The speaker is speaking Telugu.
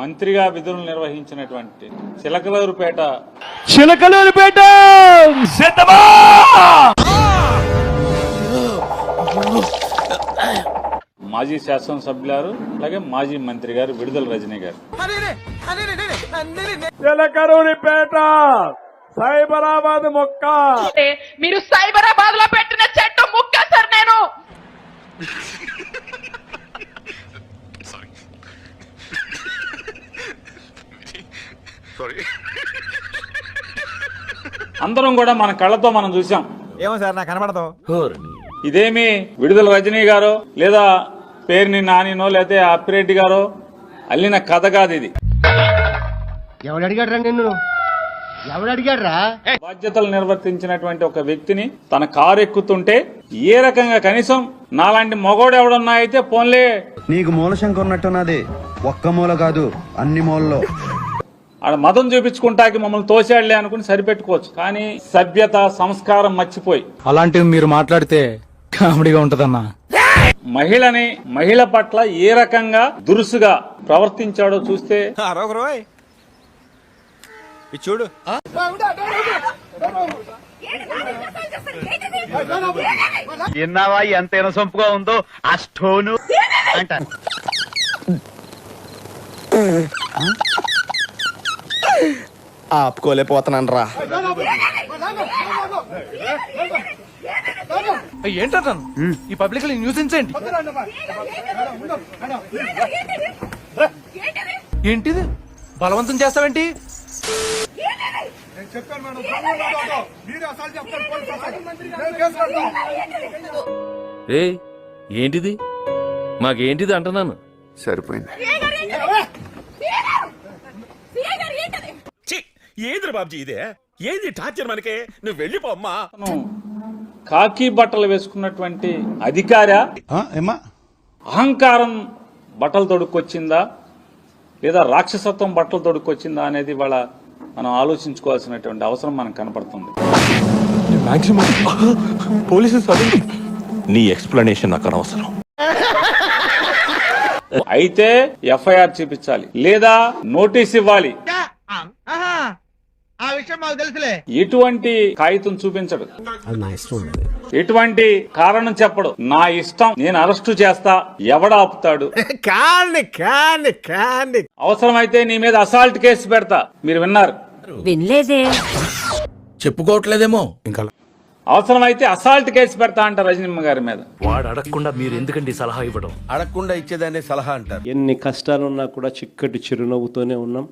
మంత్రిగా విధులు నిర్వహించినటువంటి చిలకలూరుపేట సిద్ధమా మాజీ శాసనసభ్యులారు అలాగే మాజీ మంత్రి గారు విడుదల రజనీ గారు. చిలకలూరిపేట సైబరాబాద్ మొక్క మీరు సైబరాబాద్ లో పెట్టిన చెట్టు ముక్క సార్ నేను. అందరం కూడా మన కళ్ళతో మనం చూసాం. ఏమో సార్ నాకు కనబడదు. ఇదేమి విడుదల రజనీ గారో లేదా పేరుని నానినో లేకపోతే అప్పిరెడ్డి గారో అల్లిన కథ కాదు ఇది. ఎవడు అడిగాడ్రా నిన్ను? ఎవడు అడిగాడ్రా? బాధ్యతలు నిర్వర్తించినటువంటి ఒక వ్యక్తిని తన కారు ఎక్కుతుంటే ఏ రకంగా కనీసం నాలాంటి మగోడు ఎవడన్నా అయితే పోన్లే నీకు మూలశంక ఉన్నట్టున్నది. ఒక్క మూల కాదు, అన్ని మూలలో. ఆడ మతం చూపించుకుంటాకి మమ్మల్ని తోసేళ్లే అనుకుని సరిపెట్టుకోవచ్చు. కానీ సభ్యత సంస్కారం మర్చిపోయి అలాంటివి మీరు మాట్లాడితే కామెడీగా ఉంటదన్నా. మహిళ పట్ల ఏ రకంగా దురుసుగా ప్రవర్తించాడో చూస్తే చూడు. విన్నావా ఎంత ఇనసొంపుగా ఉందో ఆ స్టోను అంట. ఆపుకోలేకపోతున్నాను రా. ఏంటన్నా ఈ పబ్లిక్ న్యూసెన్స్ ఏంటి? ఏంటిది బలవంతం చేస్తావేంటి? ఏంటిది మాకేంటిది అంటున్నాను. సరిపోయింది. ఏంద్ర బాబ్జీ ఇదే? ఏంది టార్చర్ మనకే? నువ్వు వెళ్ళిపోమ్మా. కాకి బట్టలు వేసుకున్నటువంటి అధికార అహంకారం బట్టలు తొడుక్కొచ్చిందా లేదా రాక్షసత్వం బట్టలు తొడుక్కొచ్చిందా అనేది వాళ్ళ మనం ఆలోచించుకోవాల్సినటువంటి అవసరం మనకు కనపడుతుంది. నీ ఎక్స్ప్లెనేషన్ నాకు అనవసరం. అయితే ఎఫ్ఐఆర్ చూపించాలి లేదా నోటీస్ ఇవ్వాలి. ఆ విషయం మాకు తెలుసులే. ఎటువంటి కాగితం చూపించడు, ఎటువంటి కారణం చెప్పడు. నా ఇష్టం, నేను అరెస్టు చేస్తా, ఎవడ ఆపుతాడు? అవసరమైతే నీ మీద అసాల్ట్ కేసు పెడతా. మీరు విన్నారు? వినలేదే. చెప్పుకోవట్లేదేమో. ఇంకా అవసరమైతే అసాల్ట్ కేసు పెడతా అంట రజనీమ్మ గారి మీద. వాడు అడగకుండా మీరు ఎందుకండి సలహా ఇవ్వడం? అడగకుండా ఇచ్చేదాన్ని సలహా అంటారు. ఎన్ని కష్టాలున్నా కూడా చిక్కటి చిరునవ్వుతోనే ఉన్నాం.